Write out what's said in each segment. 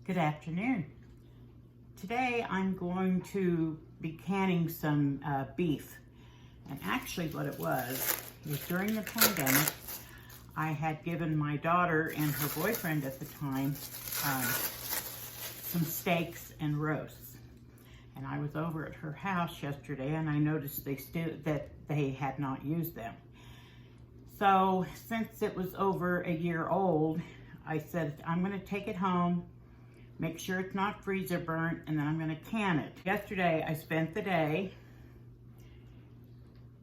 Good afternoon. Today I'm going to be canning some beef. And actually what it was during the pandemic, I had given my daughter and her boyfriend at the time some steaks and roasts. And I was over at her house yesterday and I noticed that they had not used them. So since it was over a year old, I said, I'm gonna take it home, make sure it's not freezer burnt, and then I'm gonna can it. Yesterday, I spent the day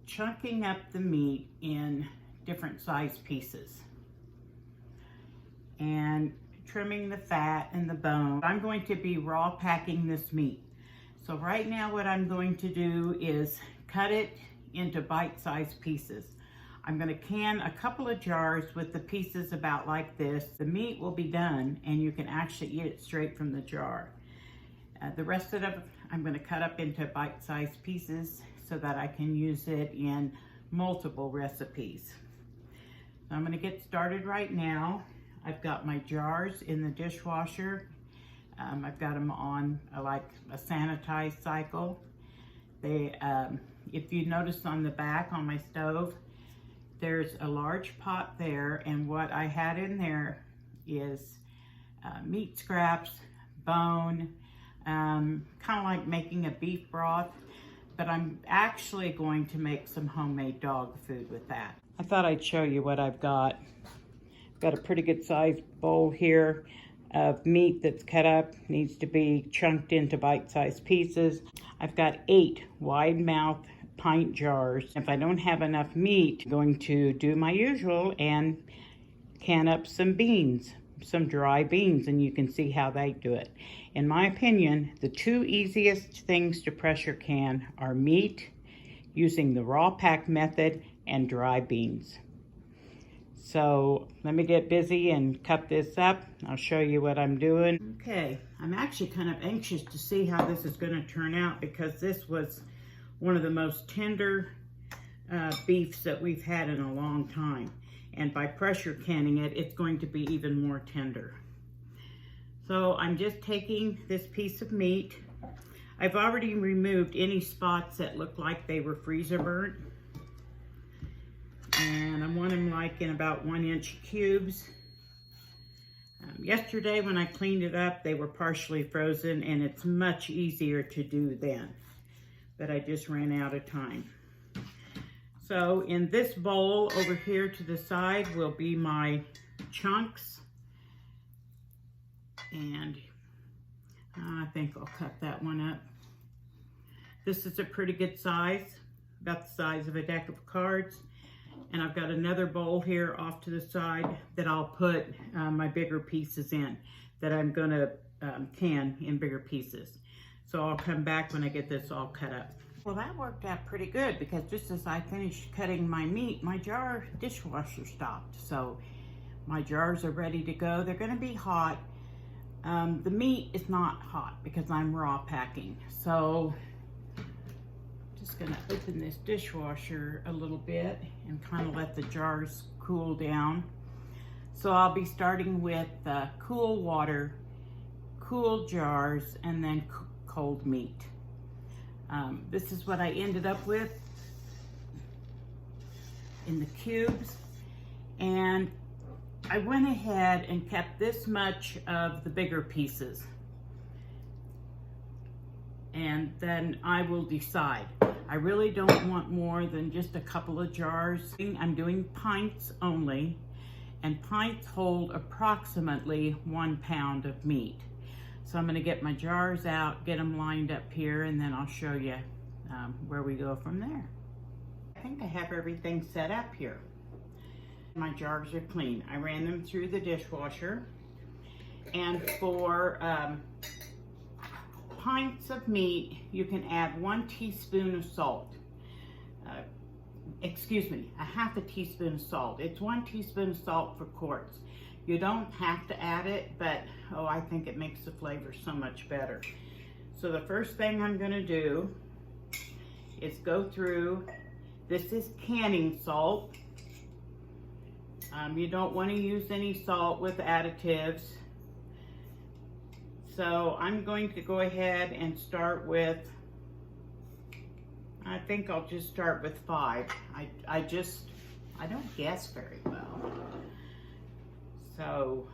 chunking up the meat in different size pieces and trimming the fat and the bone. I'm going to be raw packing this meat. So right now what I'm going to do is cut it into bite-sized pieces. I'm going to can a couple of jars with the pieces about like this. The meat will be done and you can actually eat it straight from the jar. The rest of it I'm going to cut up into bite-sized pieces so that I can use it in multiple recipes. So I'm going to get started right now. I've got my jars in the dishwasher. I've got them on like a sanitized cycle. If you notice on the back on my stove, there's a large pot there, and what I had in there is meat scraps, bone, kind of like making a beef broth, but I'm actually going to make some homemade dog food with that. I thought I'd show you what I've got. I've got a pretty good sized bowl here of meat that's cut up, needs to be chunked into bite-sized pieces. I've got 8 wide mouth pint jars. If I don't have enough meat, I'm going to do my usual and can up some beans, some dry beans, and you can see how they do it. In my opinion, the 2 easiest things to pressure can are meat using the raw pack method and dry beans. So let me get busy and cut this up. I'll show you what I'm doing. Okay, I'm actually kind of anxious to see how this is going to turn out because this was one of the most tender beefs that we've had in a long time. And by pressure canning it, it's going to be even more tender. So I'm just taking this piece of meat. I've already removed any spots that look like they were freezer burnt. And I want them like in about 1-inch cubes. Yesterday when I cleaned it up, they were partially frozen and it's much easier to do then. But I just ran out of time. So in this bowl over here to the side will be my chunks. And I think I'll cut that one up. This is a pretty good size, about the size of a deck of cards. And I've got another bowl here off to the side that I'll put my bigger pieces in, that I'm gonna can in bigger pieces. So I'll come back when I get this all cut up. Well, that worked out pretty good because just as I finished cutting my meat, my dishwasher stopped. So my jars are ready to go. They're gonna be hot. The meat is not hot because I'm raw packing. So just gonna open this dishwasher a little bit and kind of let the jars cool down. So I'll be starting with cool water, cool jars, and then cold meat. This is what I ended up with in the cubes. And I went ahead and kept this much of the bigger pieces. And then I will decide. I really don't want more than just a couple of jars. I'm doing pints only, and pints hold approximately 1 pound of meat. So I'm gonna get my jars out, get them lined up here, and then I'll show you where we go from there. I think I have everything set up here. My jars are clean. I ran them through the dishwasher. And for pints of meat, you can add 1 teaspoon of salt. Excuse me, a half a teaspoon of salt. It's 1 teaspoon of salt for quarts. You don't have to add it, but oh, I think it makes the flavor so much better. So the first thing I'm gonna do is go through, this is canning salt. You don't want to use any salt with additives. So I'm going to go ahead and start with, I think I'll just start with 5. I don't guess very well. So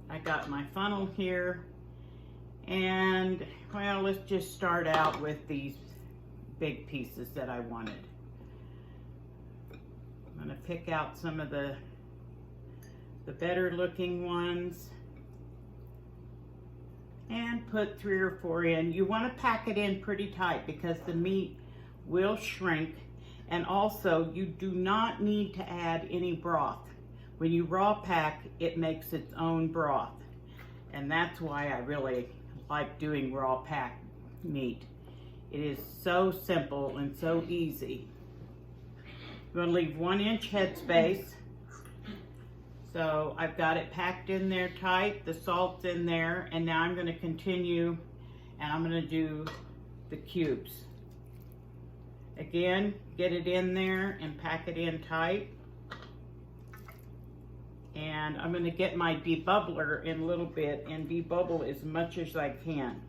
I got my funnel here, and well, let's just start out with these big pieces that I wanted. I'm gonna pick out some of the better looking ones and put 3 or 4 in. You want to pack it in pretty tight because the meat will shrink, and also you do not need to add any broth. When you raw pack, it makes its own broth, and that's why I really like doing raw pack meat. It is so simple and so easy. I'm going to leave 1 inch headspace. So I've got it packed in there tight, the salt's in there, and now I'm going to continue and I'm going to do the cubes. Again, get it in there and pack it in tight. And I'm going to get my debubbler in a little bit and debubble as much as I can.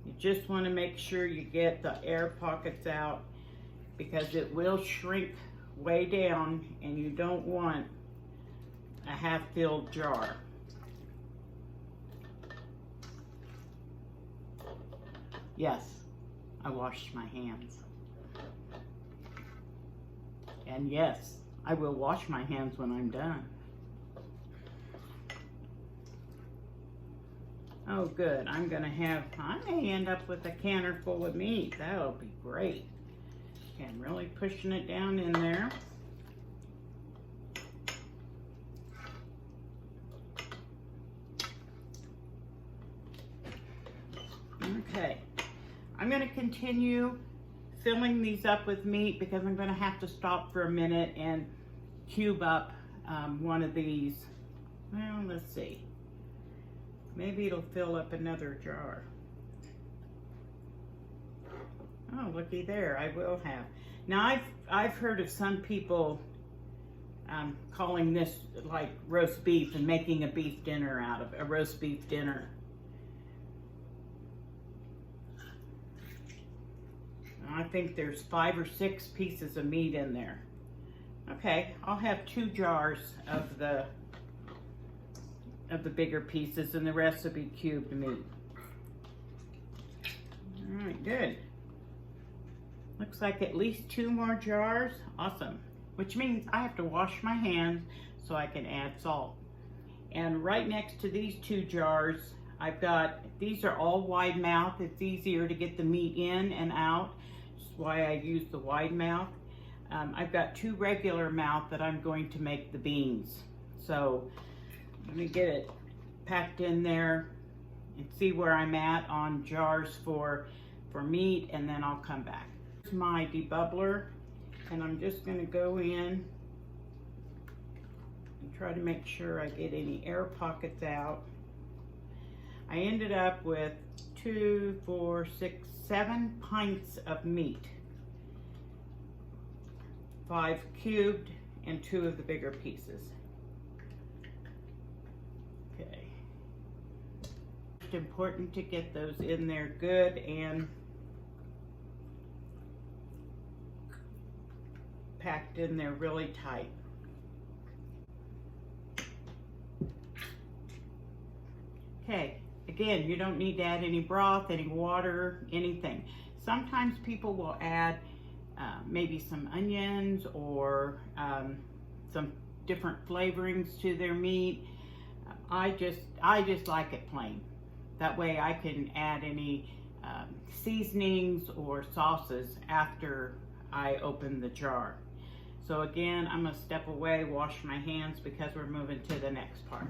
You just want to make sure you get the air pockets out because it will shrink way down and you don't want a half-filled jar. Yes, I washed my hands. And yes, I will wash my hands when I'm done. Oh good, I may end up with a canner full of meat. That'll be great. Okay, I'm really pushing it down in there. Okay, I'm going to continue filling these up with meat because I'm going to have to stop for a minute and cube up one of these. Well, let's see. Maybe it'll fill up another jar. Oh, looky there, I will have. Now, I've heard of some people calling this like roast beef and making a beef dinner out of it, a roast beef dinner. I think there's 5 or 6 pieces of meat in there. Okay, I'll have 2 jars of the bigger pieces and the rest will be cubed meat. All right, good. Looks like at least 2 more jars. Awesome. Which means I have to wash my hands so I can add salt. And right next to these 2 jars, I've got, these are all wide mouth. It's easier to get the meat in and out. That's why I use the wide mouth. I've got 2 regular mouth that I'm going to make the beans. So let me get it packed in there and see where I'm at on jars for meat, and then I'll come back. Here's my debubbler, and I'm just going to go in and try to make sure I get any air pockets out. I ended up with 2, 4, 6, 7 pints of meat. 5 cubed and 2 of the bigger pieces. Okay. It's important to get those in there good and packed in there really tight. Okay, again, you don't need to add any broth, any water, anything. Sometimes people will add maybe some onions or some different flavorings to their meat. I just like it plain. That way I can add any seasonings or sauces after I open the jar. So again, I'm gonna step away, wash my hands because we're moving to the next part.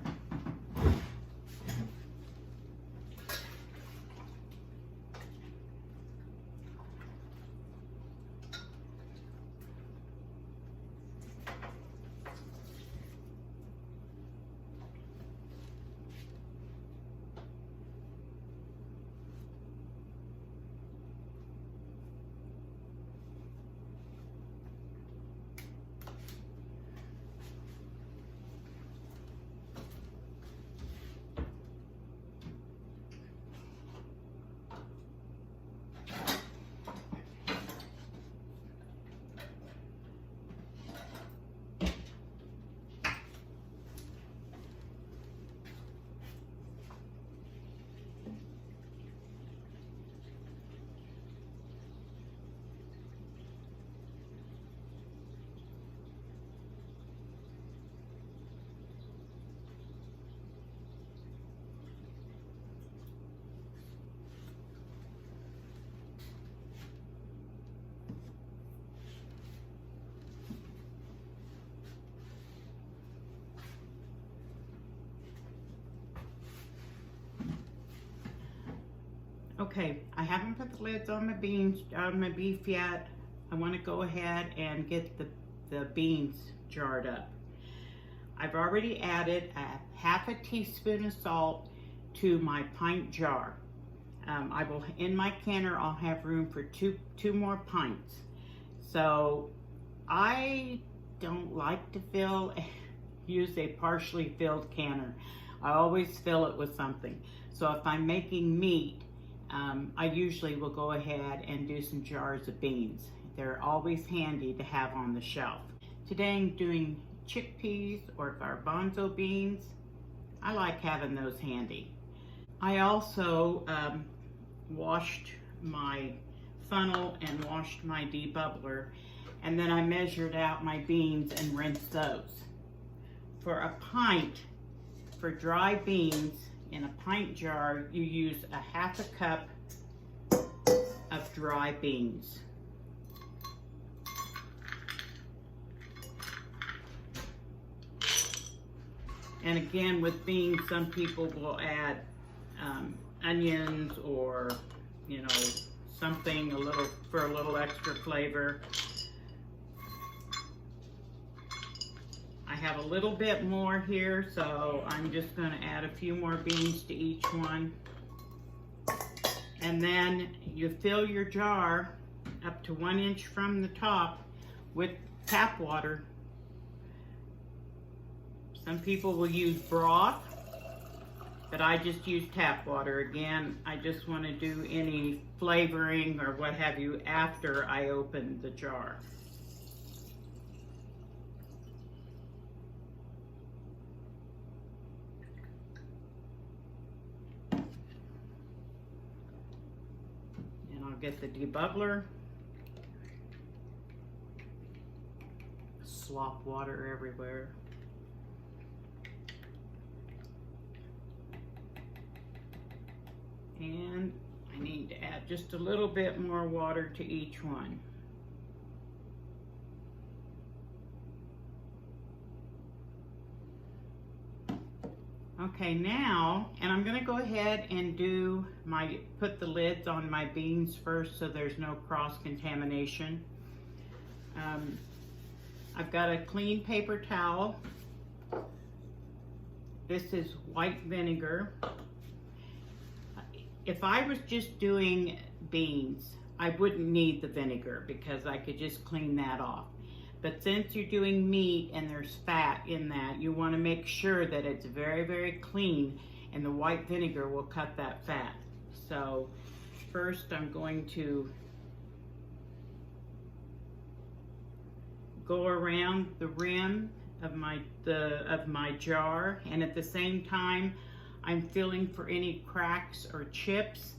Okay, I haven't put the lids on my beef yet. I want to go ahead and get the beans jarred up. I've already added a half a teaspoon of salt to my pint jar. I will, in my canner, I'll have room for two more pints. So I don't like to use a partially filled canner. I always fill it with something. So if I'm making meat, I usually will go ahead and do some jars of beans. They're always handy to have on the shelf. Today I'm doing chickpeas or garbanzo beans. I like having those handy. I also washed my funnel and washed my debubbler, and then I measured out my beans and rinsed those. For a pint, for dry beans in a pint jar, you use a half a cup of dry beans. And again, with beans, some people will add onions or, you know, something for a little extra flavor. I have a little bit more here, so I'm just going to add a few more beans to each one. And then you fill your jar up to 1 inch from the top with tap water. Some people will use broth, but I just use tap water. Again, I just want to do any flavoring or what have you after I open the jar. And I'll get the debubbler. Slop water everywhere. And I need to add just a little bit more water to each one. Okay, now, and I'm gonna go ahead and put the lids on my beans first so there's no cross-contamination. I've got a clean paper towel. This is white vinegar. If I was just doing beans, I wouldn't need the vinegar because I could just clean that off. But since you're doing meat and there's fat in that, you want to make sure that it's very, very clean, and the white vinegar will cut that fat. So first I'm going to go around the rim of my jar, and at the same time I'm feeling for any cracks or chips.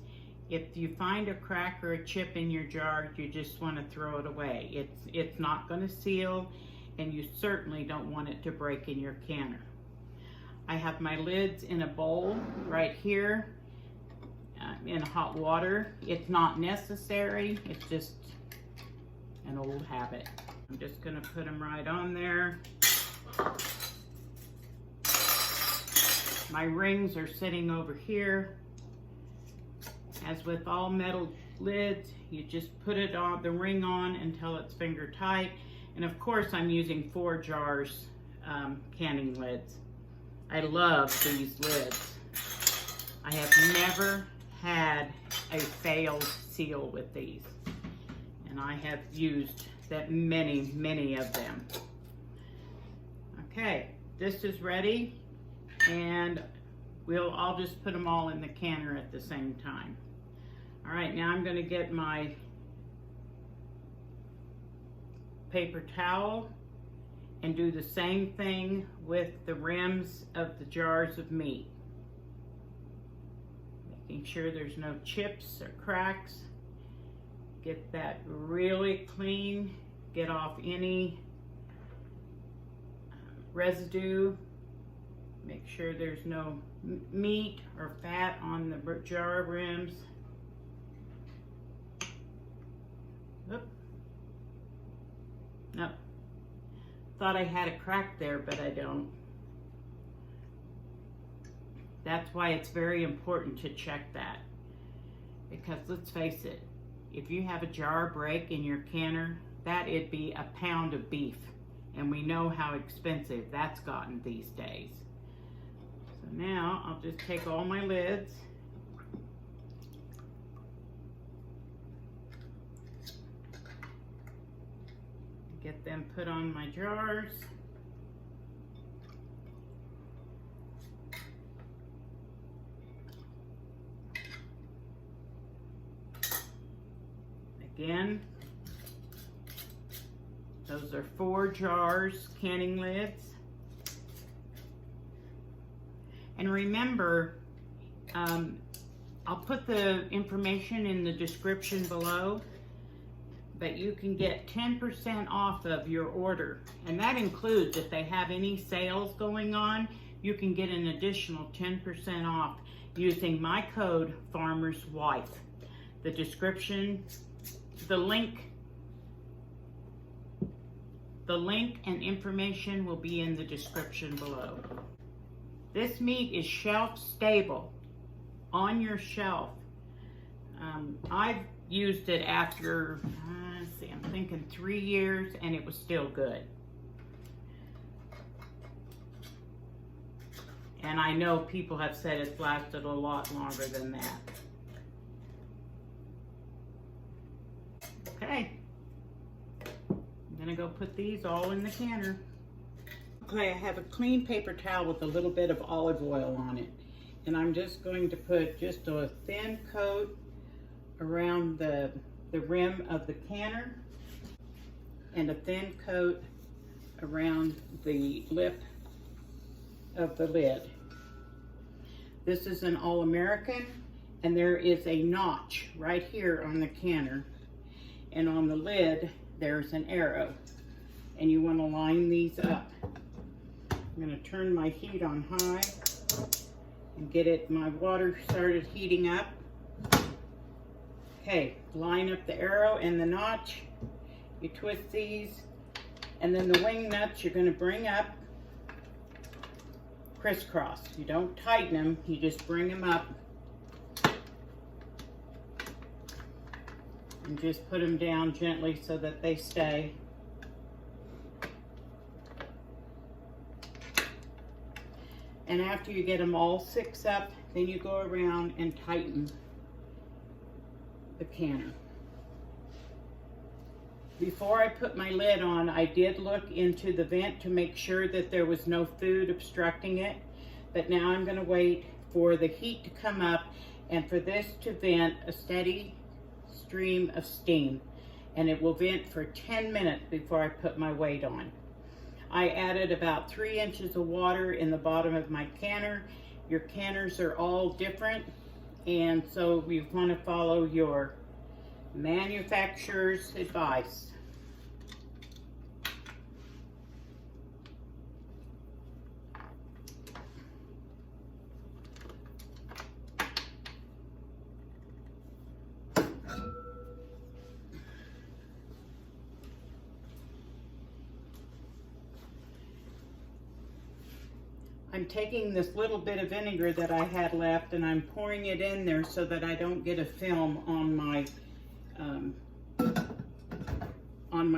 If you find a crack or a chip in your jar, you just want to throw it away. It's not going to seal, and you certainly don't want it to break in your canner. I have my lids in a bowl right here in hot water. It's not necessary, it's just an old habit. I'm just going to put them right on there. My rings are sitting over here. As with all metal lids, you just put it on the ring on until it's finger tight. And of course, I'm using 4 jars canning lids. I love these lids. I have never had a failed seal with these, and I have used many of them. Okay, this is ready, and I'll just put them all in the canner at the same time. All right, now I'm going to get my paper towel and do the same thing with the rims of the jars of meat. Making sure there's no chips or cracks. Get that really clean. Get off any residue. Make sure there's no meat or fat on the jar rims. Oop. Nope. Thought I had a crack there, but I don't. That's why it's very important to check that. Because let's face it, if you have a jar break in your canner, that'd be a pound of beef. And we know how expensive that's gotten these days. So now I'll just take all my lids. Get them put on my jars. Again, those are 4 jars, canning lids. And remember, I'll put the information in the description below, but you can get 10% off of your order. And that includes if they have any sales going on, you can get an additional 10% off using my code Farmer's Wife. The description, the link and information will be in the description below. This meat is shelf stable, on your shelf. I've used it after, I'm thinking 3 years, and it was still good. And I know people have said it's lasted a lot longer than that. Okay, I'm gonna go put these all in the canner. Okay, I have a clean paper towel with a little bit of olive oil on it. And I'm just going to put just a thin coat around the rim of the canner and a thin coat around the lip of the lid. This is an All-American, and there is a notch right here on the canner. And on the lid, there's an arrow. And you want to line these up. I'm going to turn my heat on high and get my water started heating up. Okay, line up the arrow and the notch. You twist these, and then the wing nuts you're going to bring up crisscross. You don't tighten them, you just bring them up and just put them down gently so that they stay. And after you get them all 6 up, then you go around and tighten the canner. Before I put my lid on, I did look into the vent to make sure that there was no food obstructing it. But now I'm going to wait for the heat to come up and for this to vent a steady stream of steam. And it will vent for 10 minutes before I put my weight on. I added about 3 inches of water in the bottom of my canner. Your canners are all different, and so you want to follow your manufacturer's advice. I'm taking this little bit of vinegar that I had left and I'm pouring it in there so that I don't get a film on my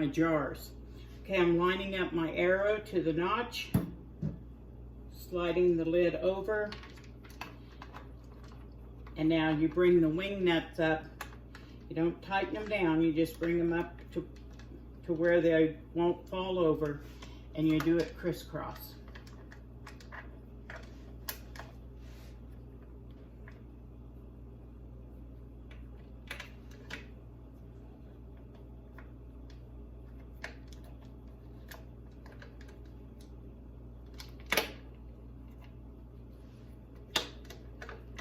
jars. Okay, I'm lining up my arrow to the notch, sliding the lid over, and now you bring the wing nuts up. You don't tighten them down, you just bring them up to where they won't fall over, and you do it crisscross.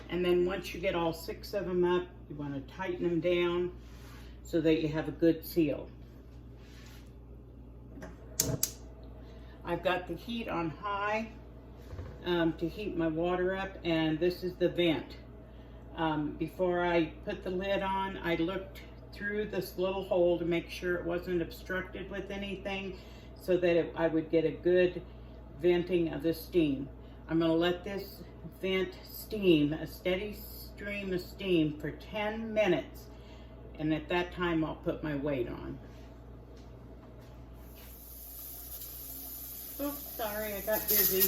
And then once you get all 6 of them up, you want to tighten them down so that you have a good seal. I've got the heat on high to heat my water up, and this is the vent. Before I put the lid on, I looked through this little hole to make sure it wasn't obstructed with anything so that I would get a good venting of the steam. I'm going to let this vent steam, a steady stream of steam for 10 minutes. And at that time, I'll put my weight on. Oops, sorry, I got dizzy.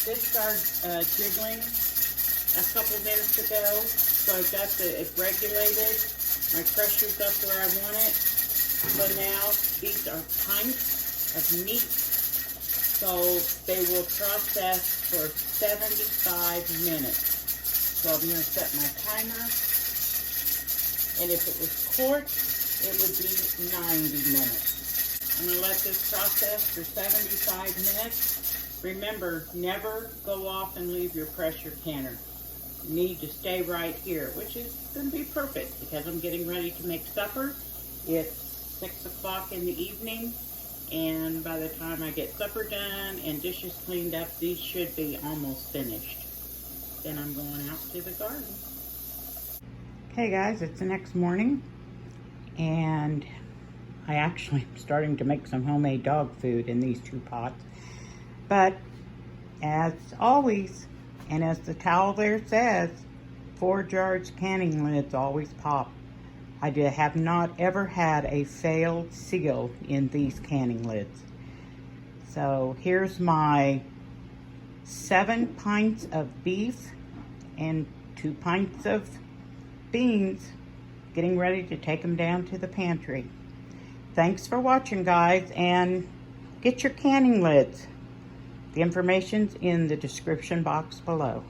This started jiggling a couple minutes ago, so I got it regulated. My pressure's up where I want it. So now these are pints of meat, so they will process for 75 minutes. So I'm going to set my timer, and if it was quarts, it would be 90 minutes. I'm going to let this process for 75 minutes. Remember, never go off and leave your pressure canner. You need to stay right here, which is going to be perfect because I'm getting ready to make supper. It's 6 o'clock in the evening, and by the time I get supper done and dishes cleaned up, these should be almost finished. Then I'm going out to the garden. Hey guys, it's the next morning, and I actually am starting to make some homemade dog food in these 2 pots. But as always, and as the towel there says, 4 jars canning lids always pop. I have not ever had a failed seal in these canning lids. So here's my 7 pints of beef and 2 pints of beans, getting ready to take them down to the pantry. Thanks for watching, guys, and get your canning lids. The information's in the description box below.